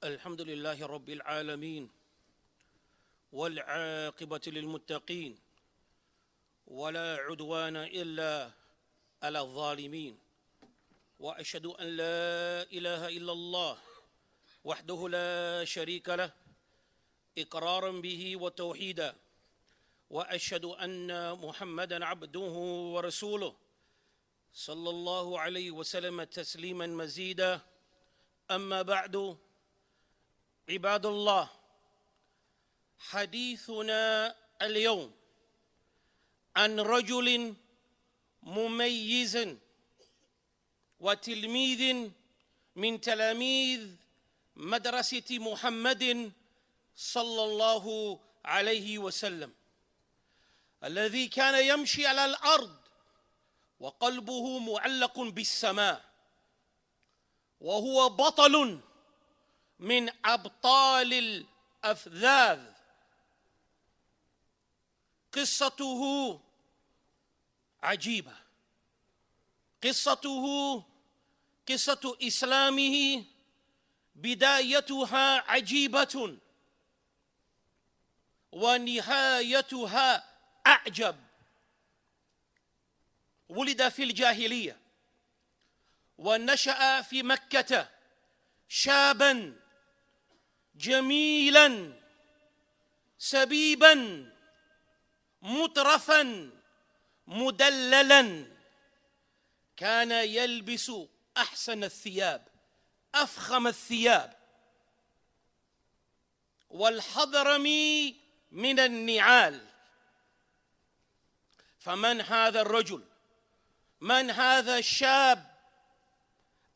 الحمد لله رب العالمين والعاقبة للمتقين ولا عدوان إلا على الظالمين وأشهد أن لا إله إلا الله وحده لا شريك له إقرارا به وتوحيدا وأشهد أن محمدا عبده ورسوله صلى الله عليه وسلم تسليما مزيدا أما بعد عباد الله حديثنا اليوم عن رجل مميز وتلميذ من تلاميذ مدرسة محمد صلى الله عليه وسلم الذي كان يمشي على الأرض وقلبه معلق بالسماء وهو بطل من أبطال الأفذاذ. قصته عجيبة، قصة إسلامه بدايتها عجيبة ونهايتها أعجب. ولد في الجاهلية ونشأ في مكة شابا جميلا سبيبا مترفا مدللا، كان يلبس أحسن الثياب أفخم الثياب والحضرمي من النعال. فمن هذا الرجل؟ من هذا الشاب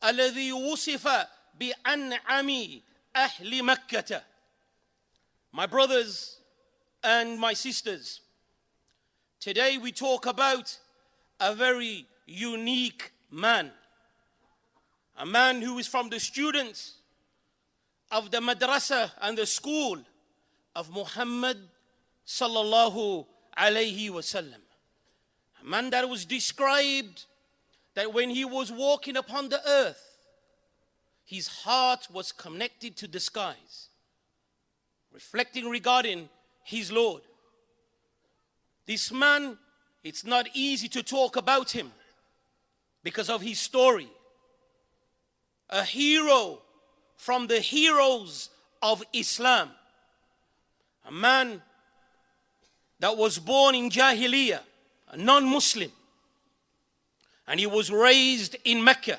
الذي وصف بأنعم أهل مكة؟ My brothers and my sisters, today we talk about a very unique man, a man who is from the students of the madrasa and the school of Muhammad sallallahu alayhi wasallam. A man that was described that when he was walking upon the earth, his heart was connected to the skies, reflecting regarding his Lord. This man, it's not easy to talk about him because of his story. A hero from the heroes of Islam. A man that was born in Jahiliyyah, a non-Muslim. And he was raised in Mecca.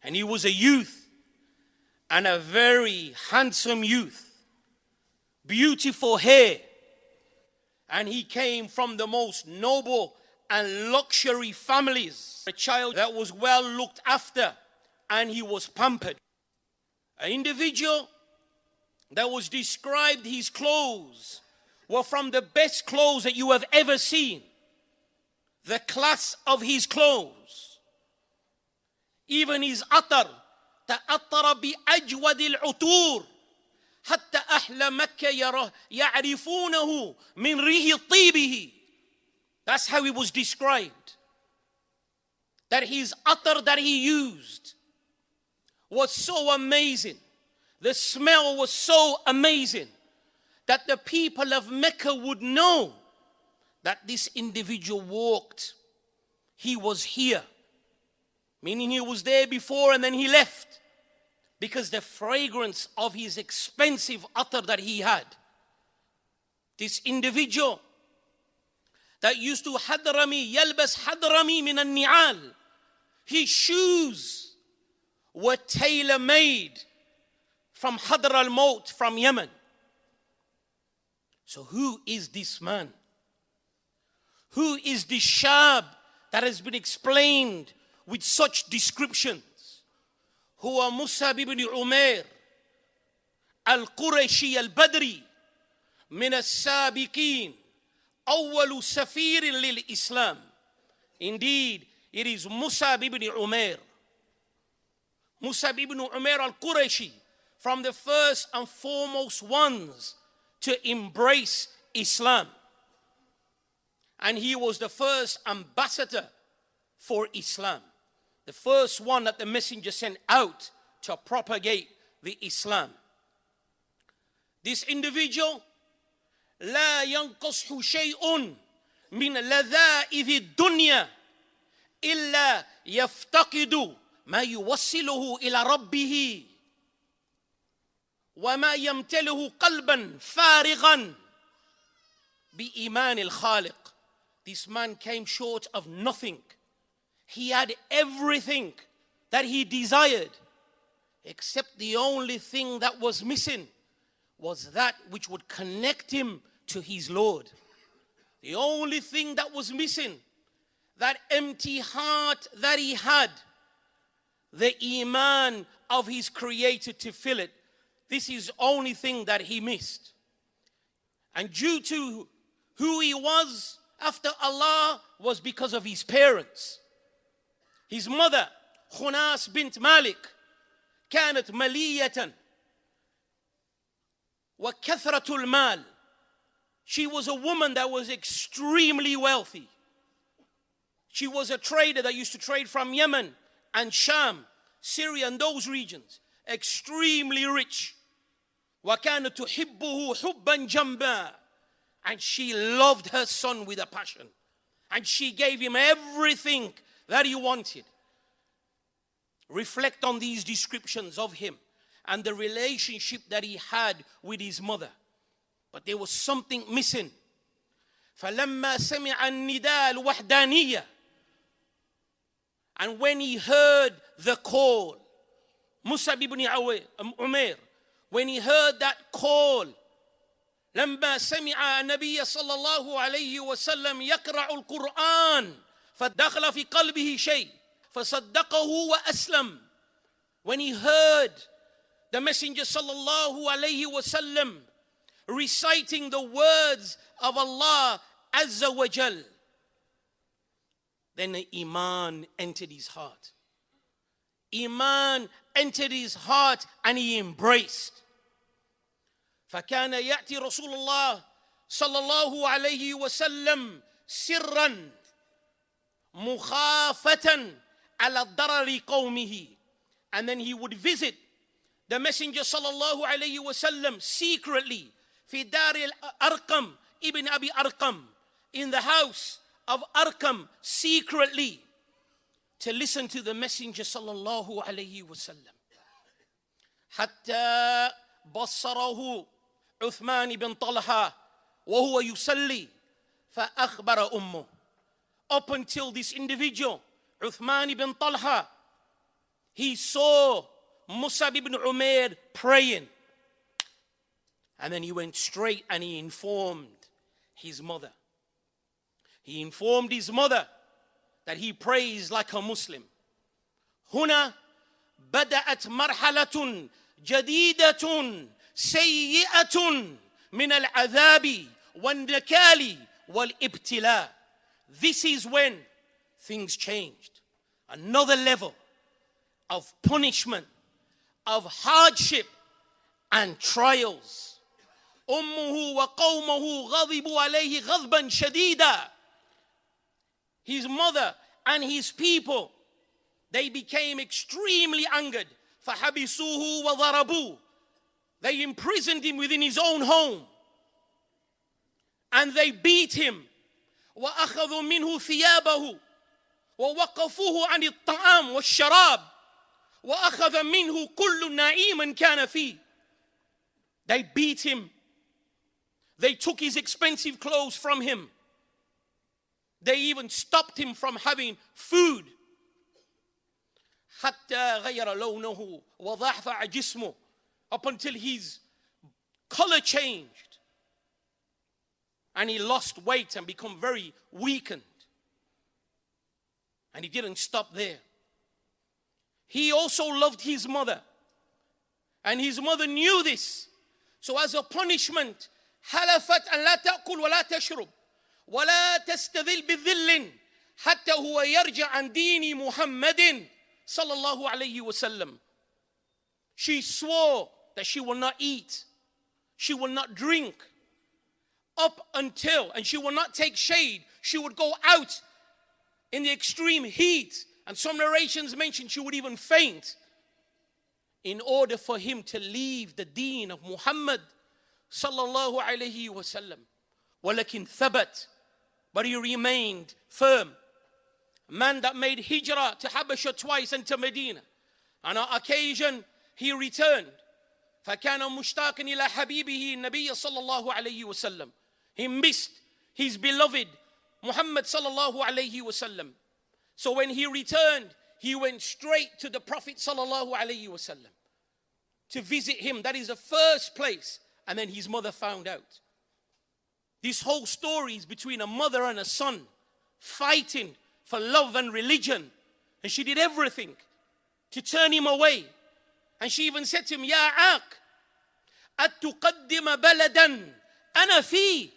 And he was a youth, and a very handsome youth. Beautiful hair. And he came from the most noble and luxury families. A child that was well looked after, and he was pampered. An individual that was described, his clothes were from the best clothes that you have ever seen. The class of his clothes. Even his atar, تأطر بأجود العطور حتى أهل مكة يعرفونه من ريح طيبه. That's how he was described. That his atar that he used was so amazing. The smell was so amazing that the people of Mecca would know that this individual walked. He was here. Meaning he was there before and then he left. Because the fragrance of his expensive attar that he had. This individual that used to hadrami, yalbas hadrami min al-ni'al. His shoes were tailor-made from Hadr al-Maut, from Yemen. So who is this man? Who is this shab that has been explained with such descriptions? هو Muṣ'ab bin Umayr القرشي البدري من السابقين أول سفير للإسلام. Indeed, it is Muṣ'ab bin Umayr. Muṣ'ab bin Umayr al-Qurashi, from the first and foremost ones to embrace Islam. And he was the first ambassador for Islam. The first one that the messenger sent out to propagate the Islam. This individual, لا ينقصه شيء من لذائذ الدنيا إلا يفتقد ما يوصله إلى ربه وما يمتله قلبا فارغا بإيمان الخالق. This man came short of nothing. He had everything that he desired, except the only thing that was missing was that which would connect him to his Lord. The only thing that was missing, that empty heart that he had, the iman of his creator to fill it. This is the only thing that he missed. And due to who he was after Allah was because of his parents. His mother, Khunas bint Malik, كانت ملية وكثرة المال. She was a woman that was extremely wealthy. She was a trader that used to trade from Yemen and Sham, Syria and those regions. Extremely rich. وَكَانَتْ تُحِبُّهُ حُبًّا جَمًّا. And she loved her son with a passion. And she gave him everything that he wanted. Reflect on these descriptions of him and the relationship that he had with his mother. But there was something missing. فَلَمَّا سَمِعَ النِّدَاءَ الْوَحْدَانِيَّةِ. And when he heard the call, Muṣ'ab bin Umayr, when he heard that call, لما سمع النبي صلى الله عليه وسلم يقرأ القرآن فدخل في قلبه شيء فصدقه وأسلم. When he heard the Messenger صلى الله عليه وسلم reciting the words of Allah Azza wa Jal, then the iman entered his heart. Iman entered his heart and he embraced. فكان يأتي رسول الله صلى الله عليه وسلم سرا مخافة على ضرر قومه. And then he would visit the Messenger صلى الله عليه وسلم secretly في دار الأرقم ibn Abi Arqam, in the house of Arqam, secretly to listen to the Messenger صلى الله عليه وسلم. حتى بصره عثمان بن طلحة وهو يصلي فأخبر أمه. Up until this individual, Uthman ibn Talha, he saw Muṣ'ab bin Umayr praying. And then he went straight and he informed his mother. He informed his mother that he prays like a Muslim. هنا بدأت مرحلة جديدة سيئة من العذاب والنكال والابتلاء. This is when things changed. Another level of punishment, of hardship and trials. أمه وقومه غضبوا عليه غضبا شديدا. His mother and his people, they became extremely angered. فحبسوه وضربوه. They imprisoned him within his own home. And they beat him. وأخذوا منه ثيابه ووقفوه عن الطعام والشراب وأخذ منه كل نعيم كان فيه. They beat him. They took his expensive clothes from him. They even stopped him from having food. حتى غير لونه وضعف جسمه, up until his color changed and he lost weight and become very weakened. And he didn't stop there. He also loved his mother, and his mother knew this. So as a punishment, حلفت أن لا تأكل ولا تشرب ولا تستذل بذل حتى هو يرجع عن دين محمد صلى الله عليه وسلم. She swore that she will not eat, she will not drink, up until, and she will not take shade. She would go out in the extreme heat, and some narrations mention she would even faint in order for him to leave the deen of Muhammad sallallahu alayhi wa sallam. Walakin thabat, but he remained firm. A man that made hijrah to Habasha twice and to Medina. On an occasion, he returned. فَكَانَ مُشْتَاقًا إِلَى حَبِيبِهِ النَّبِيَّ صَلَّى اللَّهُ عَلَيْهِ وَسَلَّمَ. He missed his beloved Muhammad sallallahu alayhi wa sallam. So when he returned, he went straight to the Prophet sallallahu alayhi wa sallam to visit him. That is the first place. And then his mother found out. This whole story is between a mother and a son fighting for love and religion. And she did everything to turn him away. And she even said to him, Ya Aq, أَتُقَدِّمَ بَلَدًا أَنَا فِي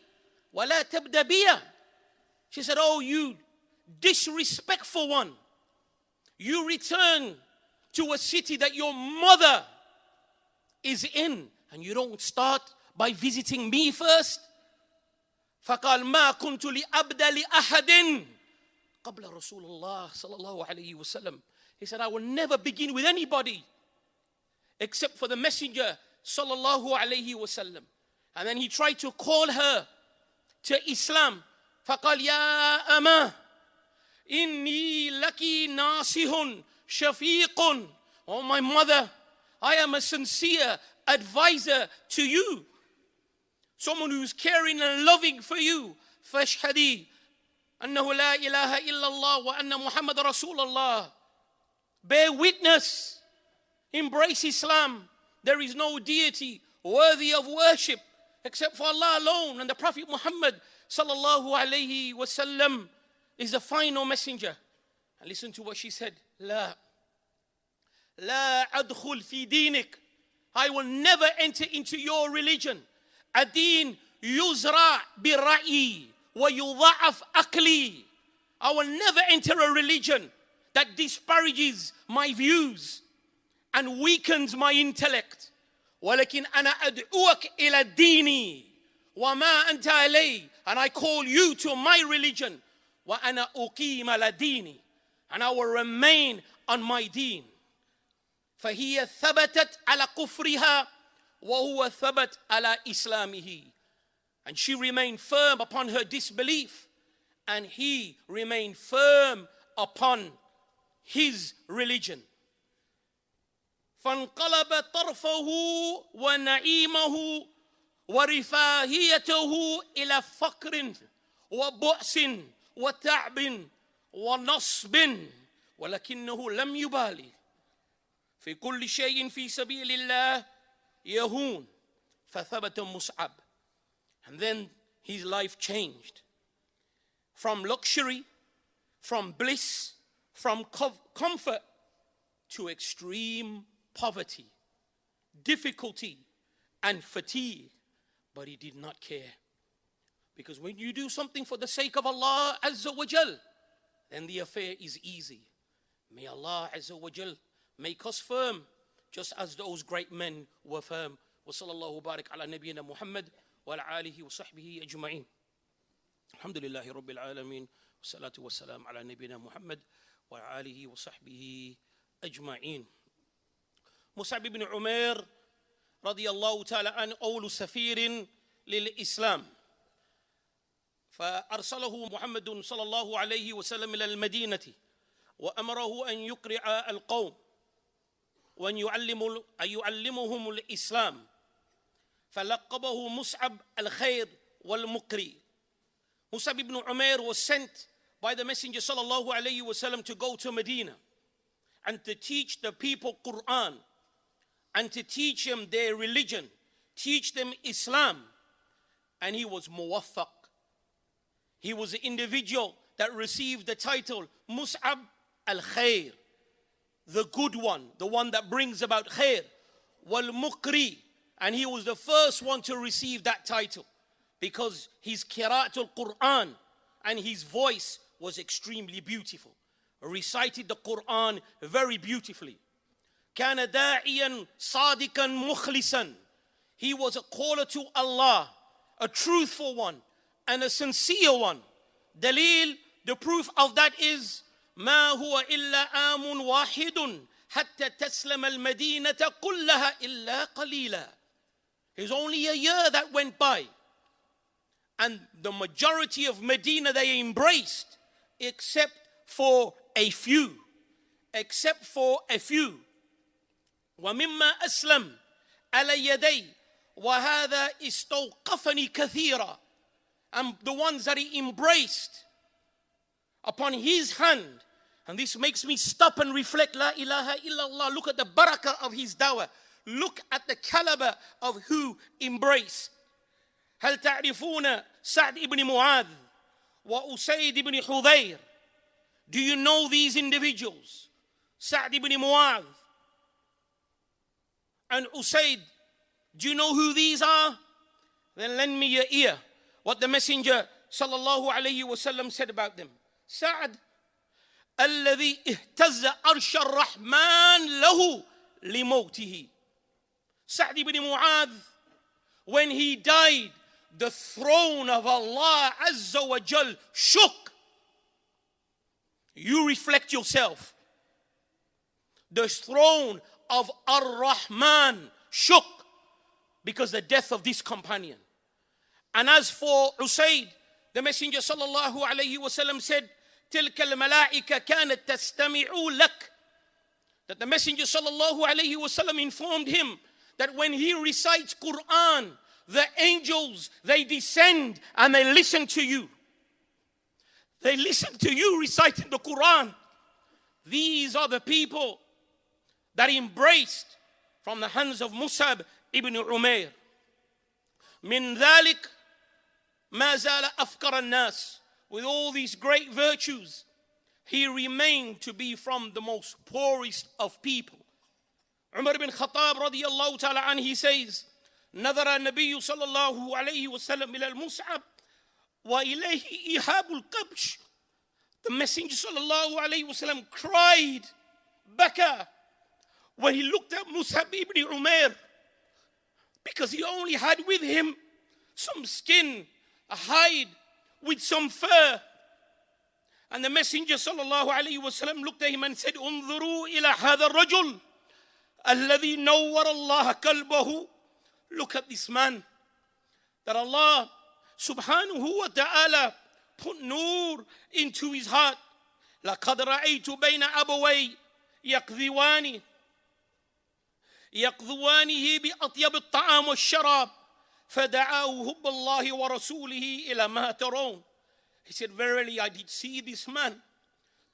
وَلَا تَبْدَ بِيَ. She said, oh, you disrespectful one. You return to a city that your mother is in, and you don't start by visiting me first. فَقَالْ مَا كُنْتُ لِأَبْدَ لِأَحَدٍ قَبْلَ رَسُولِ اللَّهِ صَلَى اللَّهُ عَلَيْهِ وَسَلَّمَ. He said, I will never begin with anybody except for the Messenger sallallahu alayhi wasallam. And then he tried to call her to Islam. فَقَالْ يَا أَمَا إِنِّي لَكِ نَاصِحٌ شَفِيقٌ. Oh, my mother, I am a sincere advisor to you. Someone who's caring and loving for you. فَاشْهَدِي أَنَّهُ لَا إِلَهَ إِلَّا اللَّهُ وَأَنَّ مُحَمَّدَ رَسُولَ اللَّهِ. Bear witness. Embrace Islam. There is no deity worthy of worship except for Allah alone. And the Prophet Muhammad sallallahu alayhi wasallam is the final messenger. And listen to what she said. La adkhul fi dinik. I will never enter into your religion. Adin yuzra bi ra'i wa yudha'af aqli. I will never enter a religion that disparages my views and weakens my intellect. ولكن أنا أدعوك إلى ديني وما أنت عليه. And I call you to my religion. وأنا أقيم على ديني. And I will remain on my deen. فهي ثبتت على كفرها وهو ثبت على إسلامه. And she remained firm upon her disbelief, and he remained firm upon his religion. فانقلب طرفه ونعيمه ورفاهيته إلى فقر وبؤس وتعب ونصب ولكنه لم يبالي في كل شيء في سبيل الله يهون فثبت مصعب. And then his life changed from luxury, from bliss, from comfort to extreme poverty, difficulty, and fatigue. But he did not care. Because when you do something for the sake of Allah Azza wa Jal, then the affair is easy. May Allah Azza wa Jal make us firm, just as those great men were firm. Wa sallallahu barik ala nabiyyina Muhammad wa ala alihi wa sahbihi ajma'in. Alhamdulillahi rabbil alameen. Wa salatu wa salam ala nabiyyina Muhammad wa ala alihi wa sahbihi ajma'in. Muṣ'ab bin Umayr radiyallahu ta'ala an أول سفير للإسلام. فأرسله محمد صلى الله عليه وسلم إلى المدينة وأمره أن يقرع القوم وأن يعلمهم الإسلام. فلقبه مصعب الخير والمقري. Muṣ'ab bin Umayr was sent by the Messenger صلى الله عليه وسلم to go to Medina and to teach the people Quran, and to teach them their religion, teach them Islam. And he was muwaffaq. He was the individual that received the title Muṣ'ab al-Khair, the good one, the one that brings about khair, wal-muqri. And he was the first one to receive that title because his qira'atul Quran and his voice was extremely beautiful. Recited the Quran very beautifully. كان داعيا صادقا مخلصا. He was a caller to Allah, a truthful one and a sincere one. Dalil, the proof of that is ما هو إلا آم واحد حتى تسلم المدينة كلها إلا قليلا. There's only a year that went by, and the majority of Medina they embraced, except for a few. Except for a few. ومما أسلم على يدي وهذا استوقفني كثيرا. And the ones that he embraced upon his hand, and this makes me stop and reflect. La ilaha illallah. Look at the barakah of his dawah. Look at the caliber of who embraced. هل تعرفون سعد ibn معاذ وأسيد ibn حذير? Do you know these individuals? Sa'd ibn Mu'adh and Usaid. Do you know who these are? Then lend me your ear. What the Messenger sallallahu alayhi wasallam said about them. Sa'd الذي اهتز عرش الرحمن له لموته. Sa'd ibn Mu'adh, when he died, the throne of Allah Azza wa Jal shook. You reflect yourself. The throne of Ar-Rahman shook because the death of this companion. And as for Usaid, the Messenger sallallahu alayhi wasallam said, تلك الملائكة كانت تستمع لك. That the Messenger sallallahu alayhi wasallam informed him that when he recites Quran, the angels, they descend and they listen to you. They listen to you reciting the Quran. These are the people that embraced from the hands of Muṣ'ab bin Umayr. من ذلك ما زال أفقر الناس. With all these great virtues, he remained to be from the most poorest of people. Umar ibn Khattab radiyallahu ta'ala anhu, he says, نظر النبي صلى الله عليه وسلم إلى المصعب وإليه إيهاب القبش. The Messenger sallallahu alayhi wasallam cried, baka, when he looked at Muṣ'ab ibn Umayr, because he only had with him some skin, a hide with some fur. And the Messenger sallallahu alayhi wasallam looked at him and said, انظروا إلى هذا الرجل الذي نور الله قلبه. Look at this man that Allah subhanahu wa ta'ala put nur into his heart. لقد رأيت بين أبوي يقذوانه بأطيب الطعام والشراب فدعاه حب الله ورسوله إلى ما ترون. He said, verily I did see this man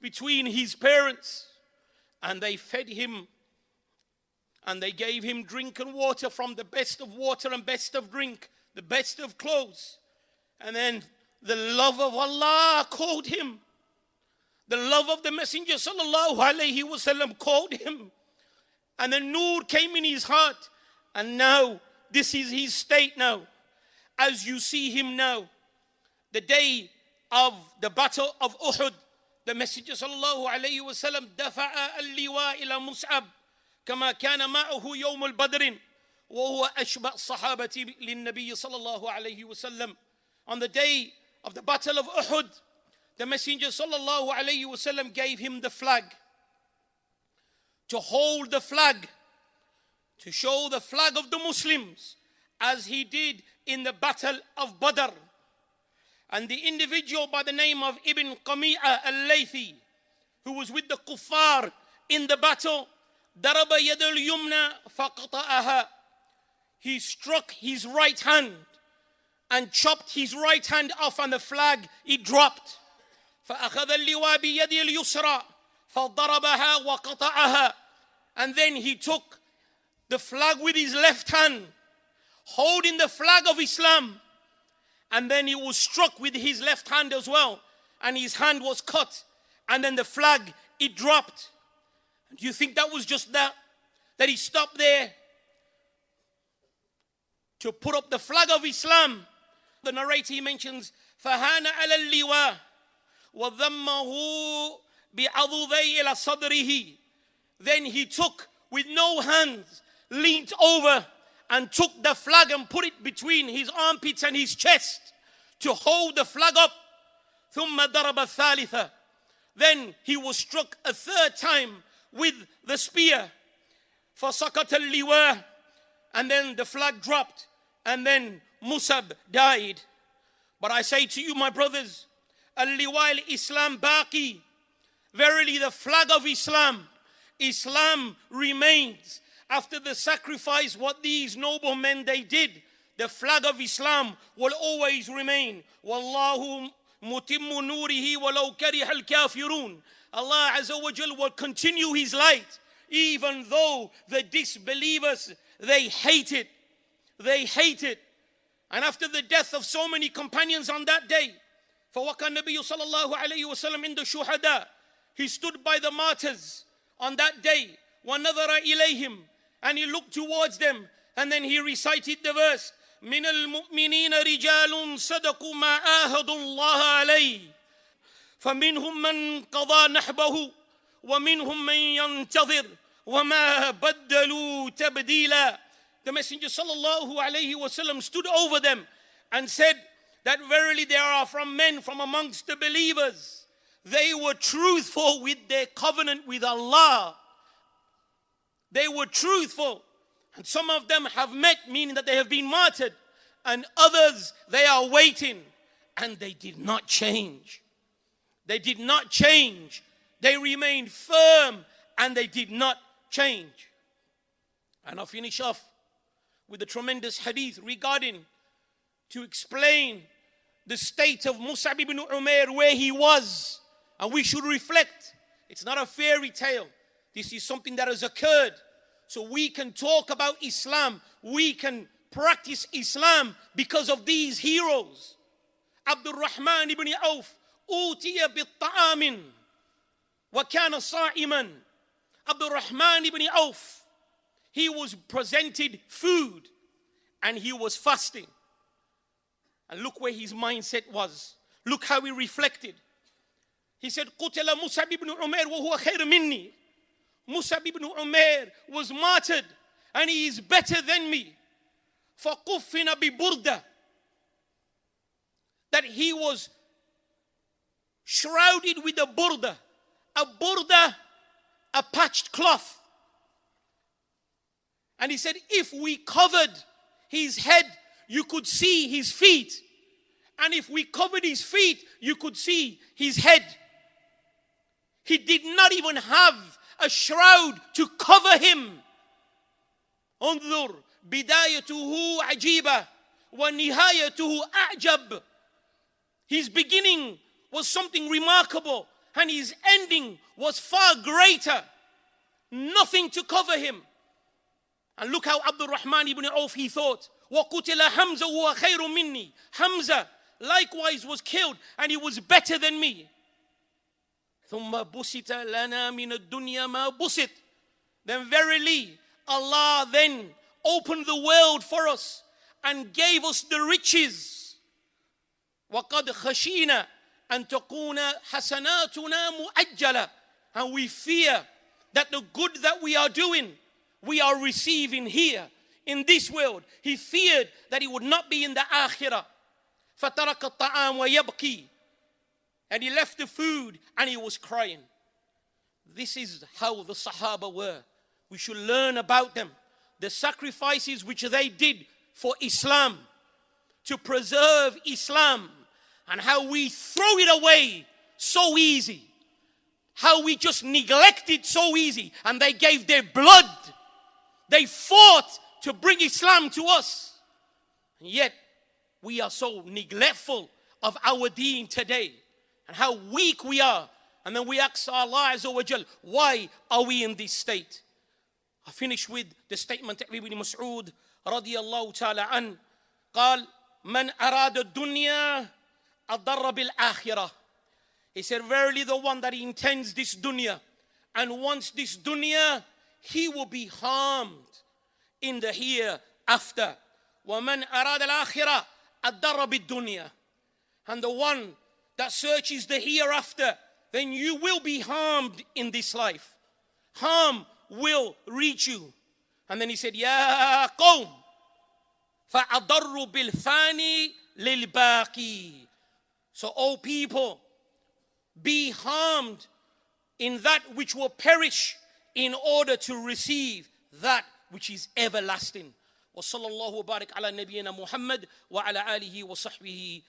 between his parents, and they fed him and they gave him drink and water from the best of water and best of drink, the best of clothes. And then the love of Allah called him. The love of the Messenger sallallahu alayhi wasallam called him. And the nur came in his heart. And now, this is his state now. As you see him now, the day of the battle of Uhud, the Messenger sallallahu alayhi wasallam dafa'a al-liwa ila Muṣ'ab كما كان معه يوم البدر وهو أشبه الصحابة للنبي صلى الله عليه وسلم. On the day of the battle of Uhud, the Messenger sallallahu alayhi wasallam gave him the flag, to hold the flag, to show the flag of the Muslims, as he did in the battle of Badr. And the individual by the name of Ibn Qami'a al-Laythi, who was with the kuffar in the battle, ضرب يد اليمنى فقطعها. He struck his right hand and chopped his right hand off, and the flag, it dropped. فأخذ اللواء بيد اليسرى فضربها وقطعها. And then he took the flag with his left hand, holding the flag of Islam, and then he was struck with his left hand as well, and his hand was cut, and then the flag, it dropped. Do you think that was just that he stopped there to put up the flag of Islam? The narrator, he mentions, فَهَانَ عَلَى اللِّوَاءِ وَضَمَّهُ بِعَضُدَيْ إِلَى صَدْرِهِ. Then he took, with no hands, leaned over and took the flag and put it between his armpits and his chest to hold the flag up. ثُمَّ ضَرَبَ الثَّالِثَ. Then he was struck a third time with the spear. فَسَقَطَ اللِّوَاء, and then the flag dropped, and then Muṣ'ab died. But I say to you, my brothers, al-liwa al-Islam baqi. Verily the flag of Islam remains. After the sacrifice, what these noble men they did, the flag of Islam will always remain. Wallahu mutimmu nurihi walau kariha al-kafirun. Allah Azza wa Jal will continue His light, even though the disbelievers, they hate it. They hate it. And after the death of so many companions on that day, فَوَقَى النَّبِيُّ صَلَّى اللَّهُ عَلَيْهِ وَسَلَّمْ عِنْدَ الشُّهَدَاءِ, he stood by the martyrs on that day. وَنَظَرَ إِلَيْهِمْ, and he looked towards them, and then he recited the verse, مِنَ الْمُؤْمِنِينَ رِجَالٌ صَدَقُوا مَا آهَدُوا اللَّهَ عَلَيْهِ فَمِنْهُمْ مَنْ قَضَى نَحْبَهُ وَمِنْهُمْ مَنْ يَنْتَظِرُ وَمَا بَدَّلُوا تَبْدِيلًا. The Messenger sallallahu alayhi wasallam stood over them and said that verily there are from men from amongst the believers, they were truthful with their covenant with Allah. They were truthful. And some of them have met, meaning that they have been martyred. And others, they are waiting. And they did not change. They did not change. They remained firm and they did not change. And I'll finish off with a tremendous hadith regarding to explain the state of Muṣ'ab bin Umayr, where he was. And we should reflect. It's not a fairy tale. This is something that has occurred. So we can talk about Islam. We can practice Islam because of these heroes. Abdul Rahman ibn Auf, utiya bit-ta'amin wa kana sa'iman. Abdul Rahman ibn Auf, he was presented food and he was fasting. And look where his mindset was. Look how he reflected. He said, قُتِلَ مُصْعَبْ ibn Umayr وَهُوَ خَيْرٌ مِنِّي. Muṣ'ab ibn Umayr was martyred and he is better than me. فَقُفِّنَ بِبُرْدَةٍ, that he was shrouded with a burda. A burda, a patched cloth. And he said, if we covered his head, you could see his feet. And if we covered his feet, you could see his head. He did not even have a shroud to cover him. انظر بدايته عجيبة ونهايته أعجب. His beginning was something remarkable and his ending was far greater. Nothing to cover him. And look how Abdul Rahman ibn Auf, he thought, وَقُتِلَ حَمْزَ وَهُوَ خَيْرٌ مِنِّي. Hamza likewise was killed and he was better than me. ثُمَّ بُسِتَ لَنَا مِنَ الدُّنْيَا مَا بُسِتْ. Then verily Allah then opened the world for us and gave us the riches. وَقَدْ خَشِينَا أَن تَكُونَ حَسَنَاتُنَا مُؤَجَّلًا. And we fear that the good that we are doing, we are receiving here in this world. He feared that it would not be in the akhirah. فَتَرَكَ الطَّعَامَ وَيَبْكِي. And he left the food and he was crying. This is how the Sahaba were. We should learn about them. The sacrifices which they did for Islam, to preserve Islam, and how we throw it away so easy. How we just neglect it so easy. And they gave their blood. They fought to bring Islam to us. And yet, we are so neglectful of our deen today. And how weak we are. And then we ask Allah Azza wa Jal, why are we in this state? I finish with the statement of Ibn Mas'ud radiyallahu ta'ala an. قال من أراد الدنيا أضر بالآخرة. He said, verily the one that intends this dunya and wants this dunya, he will be harmed in the hereafter. وَمَنْ أَرَادَ الْآخِرَةَ أَضَّرَ بِالدُّنْيَا. And the one that searches the hereafter, then you will be harmed in this life. Harm will reach you. And then he said, يَا قَوْمِ فَأَضَرُّوا بِالْفَانِ لِلْبَاقِي. So, O people, be harmed in that which will perish in order to receive that which is everlasting. وصلى الله وبارك على نبينا محمد وعلى آله وصحبه